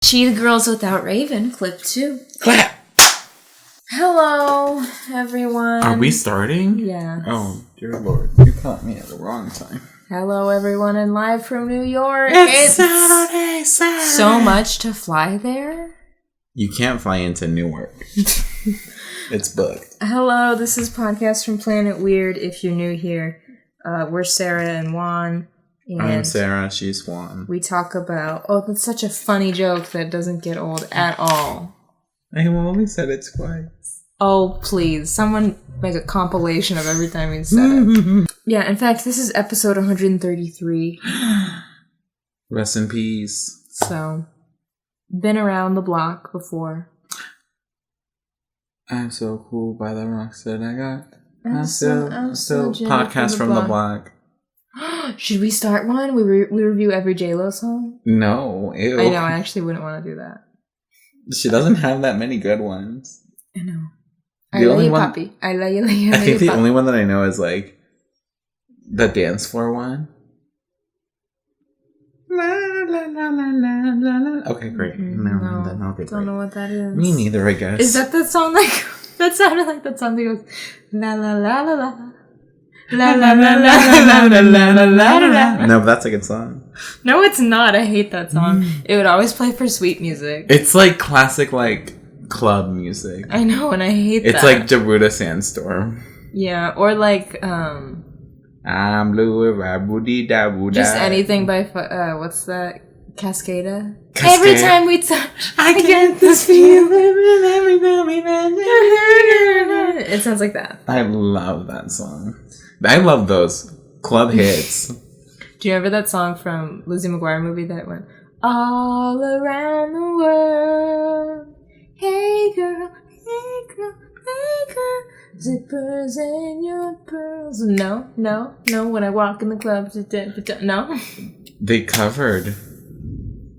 Cheetah Girls Without Raven, clip 2. Clap! Hello, everyone. Are we starting? Yeah. Oh, dear Lord. You caught me at the wrong time. Hello, everyone, and live from New York. It's Saturday. So much to fly there. You can't fly into Newark. It's booked. Hello, this is Podcast from Planet Weird. If you're new here, we're Sarah and Juan. And I'm Sarah, she's Juan. we talk about... Oh, that's such a funny joke that doesn't get old at all. I only said it twice. Oh, please. Someone make a compilation of every time he said it. Yeah, in fact, this is episode 133. Rest in peace. So, been around the block before. I'm so cool by the rocks that I got. I'm so Podcast from the block. Should we start one? We review every J-Lo song? No. Ew. I know, I actually wouldn't want to do that. She doesn't have that many good ones. I know. I love you, Papi. I love you, I think the only one that I know is like the dance floor one. La, la, la, la, la, la, la. Okay, great. No, don't know what that is. Me neither, I guess. Is that the song like that sounded like that song that goes la la la la la la la la la la la la la. No, but that's a good song. No, it's not. I hate that song. It would always play for sweet music. It's like classic like club music. I know, and I hate that. It's like Daruda Sandstorm. Yeah, or like I'm blue, booty da boo. Just anything by what's that? Cascada. Cascade. Every time we touch, I get this feeling every time we it sounds like that. I love that song. I love those club hits. Do you remember that song from Lizzie McGuire movie that went all around the world? Hey girl, hey girl, hey girl, zippers in your pearls. No. When I walk in the club, no. They covered.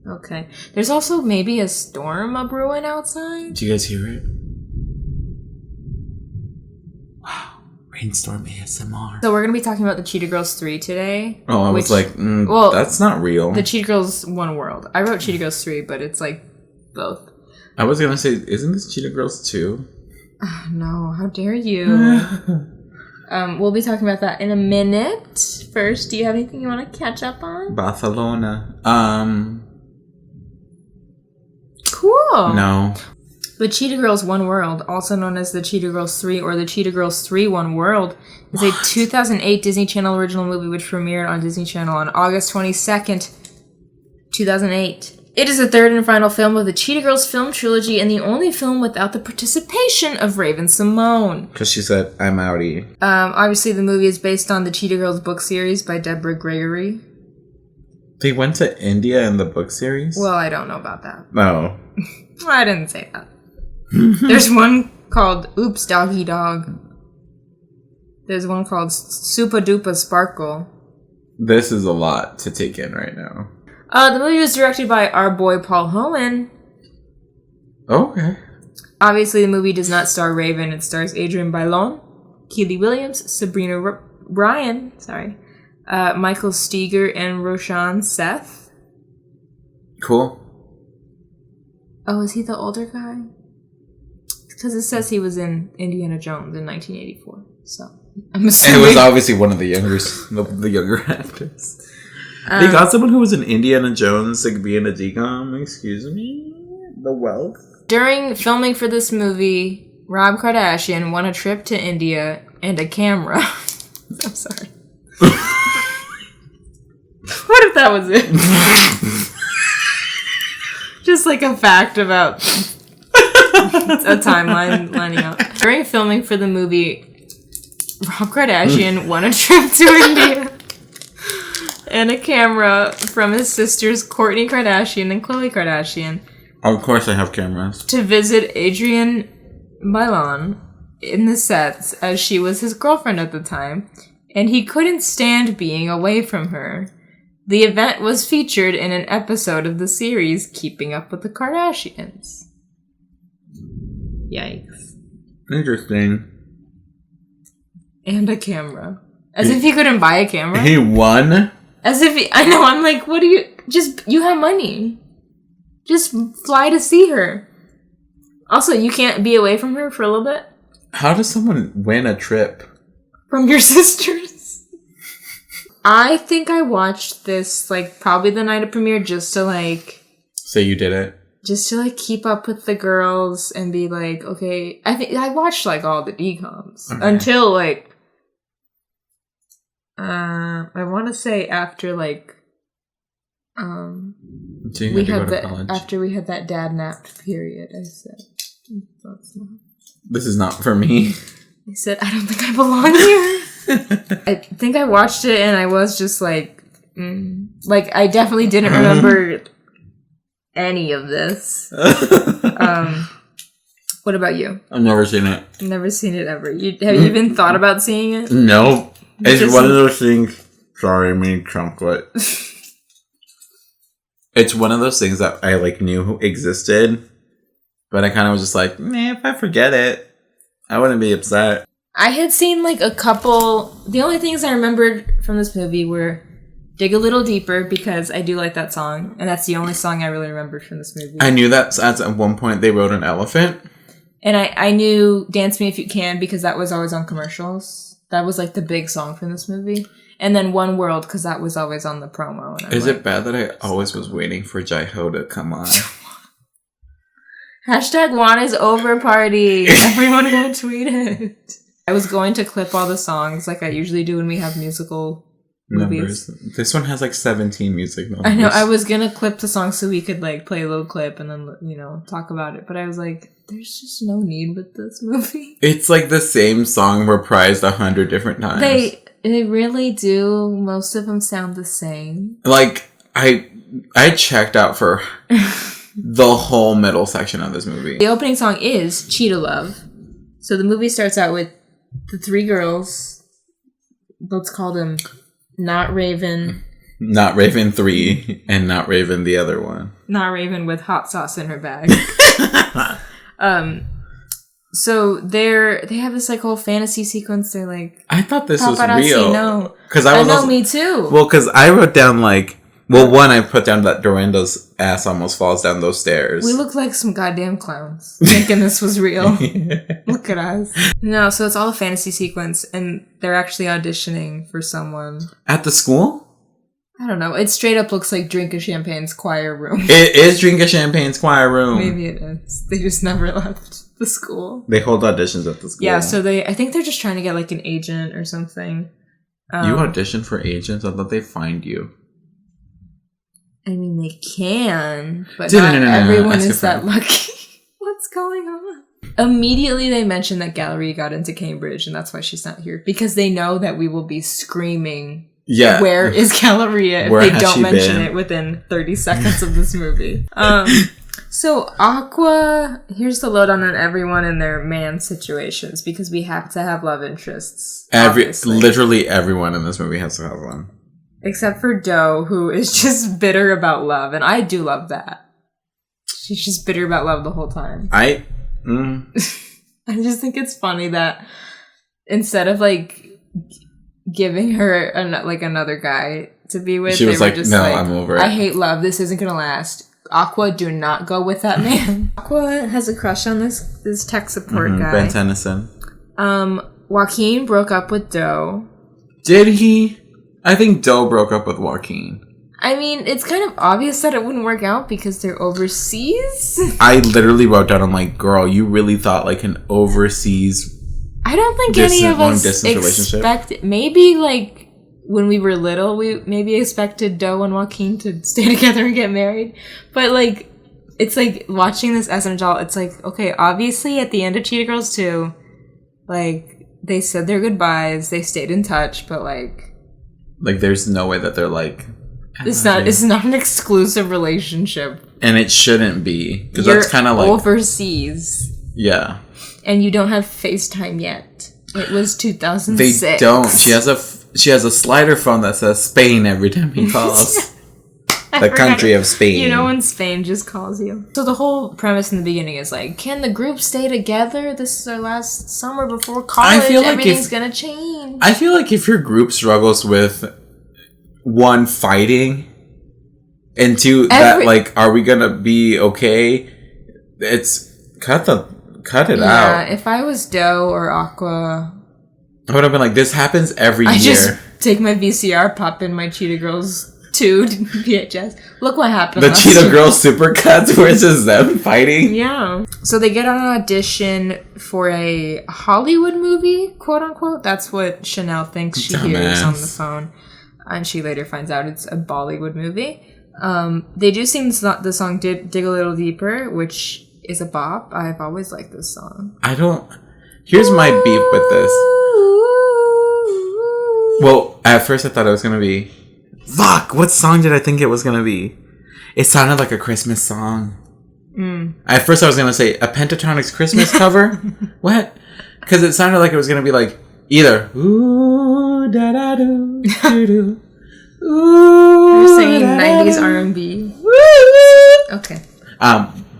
Okay. There's also maybe a storm a-brewing outside. Do you guys hear it? Wow. Rainstorm ASMR. So we're going to be talking about the Cheetah Girls 3 today. Oh, I was like, well, that's not real. The Cheetah Girls One World. I wrote Cheetah Girls 3, but it's like both. I was going to say, isn't this Cheetah Girls 2? Oh, no, how dare you? We'll be talking about that in a minute. First, do you have anything you want to catch up on? Barcelona. Cool. No. The Cheetah Girls One World, also known as the Cheetah Girls 3 or the Cheetah Girls 3 One World, is a 2008 Disney Channel original movie which premiered on Disney Channel on August 22nd, 2008. It is the third and final film of the Cheetah Girls film trilogy and the only film without the participation of Raven-Symoné. Because she said, I'm outie. Obviously, the movie is based on the Cheetah Girls book series by Deborah Gregory. They went to India in the book series? Well, I don't know about that. No. I didn't say that. There's one called Oops, Doggy Dog. There's one called Super Duper Sparkle. This is a lot to take in right now. The movie was directed by our boy Paul Homan. Okay. Obviously, the movie does not star Raven. It stars Adrienne Bailon, Keely Williams, Sabrina Ryan, Michael Steger, and Roshan Seth. Cool. Oh, is he the older guy? Because it says he was in Indiana Jones in 1984. So I'm assuming it was obviously one of the younger actors. They got someone who was in Indiana Jones to be in a decom. Excuse me? The wealth? During filming for this movie, Rob Kardashian won a trip to India and a camera. I'm sorry. What if that was it? Just like a fact about a timeline lining up. During filming for the movie, Rob Kardashian won a trip to India and a camera from his sisters Kourtney Kardashian and Khloe Kardashian. Of course I have cameras. To visit Adrienne Bailon in the sets as she was his girlfriend at the time, and he couldn't stand being away from her. The event was featured in an episode of the series Keeping Up with the Kardashians. Yikes. Interesting. And a camera. As if he couldn't buy a camera. He won? As if he... I know, I'm like, what do you... you have money. Just fly to see her. Also, you can't be away from her for a little bit? How does someone win a trip? From your sisters. I think I watched this, like, probably the night of premiere just to, like... Say you did it? Just to, like, keep up with the girls and be like, okay... I think I watched, like, all the decoms. Okay. Until, like... I want to say after, like... So you had to go to college. After we had that dad nap period, I said, that's not... This is not for me. I said, I don't think I belong here. I think I watched it and I was just like, like, I definitely didn't remember any of this. What about you? I've never seen it. Never seen it ever. Have you even thought about seeing it? No. It's one of those things. Sorry, I mean chocolate. It's one of those things that I, like, knew existed, but I kind of was just like, if I forget it, I wouldn't be upset. I had seen, like, a couple... The only things I remembered from this movie were Dig a Little Deeper, because I do like that song, and that's the only song I really remembered from this movie. I knew that at one point they rode an elephant. And I knew Dance Me If You Can, because that was always on commercials. That was, like, the big song from this movie. And then One World, because that was always on the promo. Is it bad that I always was waiting for Jai-Ho to come on? Hashtag Juan is over party. Everyone go tweet it. I was going to clip all the songs like I usually do when we have musical movies. Numbers. This one has like 17 music numbers. I know. I was going to clip the song so we could like play a little clip and then, you know, talk about it. But I was like, there's just no need with this movie. It's like the same song reprised 100 different times. They really do. Most of them sound the same. Like, I checked out for the whole middle section of this movie. The opening song is Cheetah Love. So the movie starts out with the three girls. Let's call them Not Raven. Not Raven 3 and Not Raven the other one. Not Raven with hot sauce in her bag. So they have this like whole fantasy sequence. They're like, I thought this was real. No, because I know, me too. Well, because I wrote down like, well, one I put down that Dorinda's ass almost falls down those stairs. We look like some goddamn clowns thinking this was real. Look at us. No, so it's all a fantasy sequence, and they're actually auditioning for someone at the school. I don't know. It straight up looks like Drink a Champagne's choir room. It is Drink a Champagne's choir room. Maybe it is. They just never left the school. They hold auditions at the school. Yeah, so I think they're just trying to get like an agent or something. You audition for agents? I thought they find you. I mean, they can, but not everyone is that lucky. What's going on? Immediately, they mention that Gallery got into Cambridge, and that's why she's not here. Because they know that we will be screaming, where is Galleria, if they don't mention it within 30 seconds of this movie. So, Aqua, here's the lowdown on everyone in their man situations, because we have to have love interests. Literally everyone in this movie has to have one. Except for Doe, who is just bitter about love. And I do love that. She's just bitter about love the whole time. I just think it's funny that instead of, like, giving her, another guy to be with, she was like, no, I'm over it. I hate love. This isn't going to last. Aqua, do not go with that man. Aqua has a crush on this tech support guy. Ben Tennyson. Joaquin broke up with Doe. Did he? I think Doe broke up with Joaquin. I mean, it's kind of obvious that it wouldn't work out because they're overseas. I literally wrote down, I'm like, girl, you really thought like an overseas I don't think any of us expected... Maybe, like, when we were little, we maybe expected Doe and Joaquin to stay together and get married. But, like, it's like, watching this as an adult, it's like, okay, obviously at the end of Cheetah Girls 2, like, they said their goodbyes, they stayed in touch, but, like, there's no way that they're like... It's not an exclusive relationship. And it shouldn't be. Because that's kind of like... overseas. Yeah. And you don't have FaceTime yet. It was 2006. They don't. She has a slider phone that says Spain every time he calls. The country of Spain. You know when Spain just calls you. So the whole premise in the beginning is like, can the group stay together? This is our last summer before college. Everything's gonna change. I feel like if your group struggles with one fighting And two, that like, are we gonna be okay? It's cut it out. Yeah, if I was Doe or Aqua, I would have been like, this happens every year. I just take my VCR, pop in my Cheetah Girls 2 VHS. Look what happened. The Cheetah Girls supercuts where it's just them fighting. Yeah. So they get on an audition for a Hollywood movie, quote unquote. That's what Chanel thinks she hears on the phone. And she later finds out it's a Bollywood movie. They do sing the song Dig a Little Deeper, which is a bop. I've always liked this song. Here's my beef with this. Well, at first I thought it was going to be... Fuck! What song did I think it was going to be? It sounded like a Christmas song. At first I was going to say a Pentatonix Christmas cover. What? Because it sounded like it was going to be like either ooh da da do do do. Ooh, you're singing 90s R&B. Okay.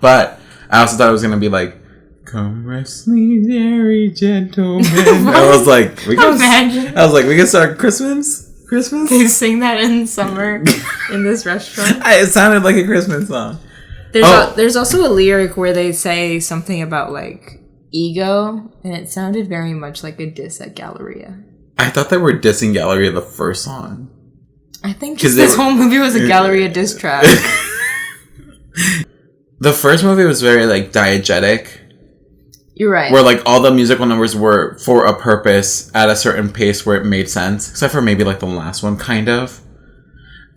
But I also thought it was going to be like, come rest me, very gentleman. I was like, we can start Christmas. They sing that in summer in this restaurant. It sounded like a Christmas song. There's also a lyric where they say something about like ego, and it sounded very much like a diss at Galleria. I thought they were dissing Galleria the first song. I think this whole movie was a Galleria diss track. The first movie was very like diegetic. You're right. Where like all the musical numbers were for a purpose at a certain pace where it made sense, except for maybe like the last one, kind of.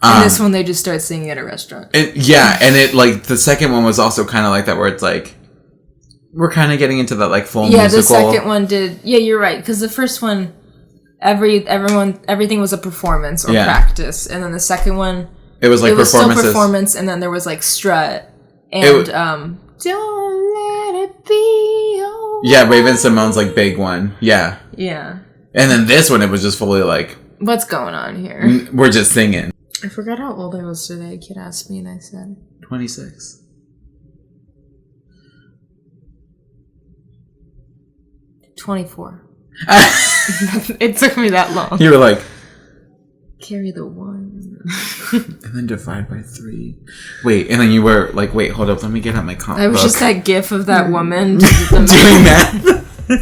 And this one they just start singing at a restaurant. And it like the second one was also kind of like that, where it's like we're kind of getting into that like full musical. Yeah, the second one did. Yeah, you're right, because the first one, everything was a performance or practice, and then the second one, it was like still performance, and then there was like strut and don't let it be over. Yeah, Raven Simone's like big one. Yeah. Yeah. And then this one, it was just fully like, what's going on here? We're just singing. I forgot how old I was today. A kid asked me and I said 26. 24. It took me that long. You were like, carry the 1. And then divide by 3. Wait, and then you were like, wait, hold up, let me get out my comp I was book. just that gif of that woman doing that.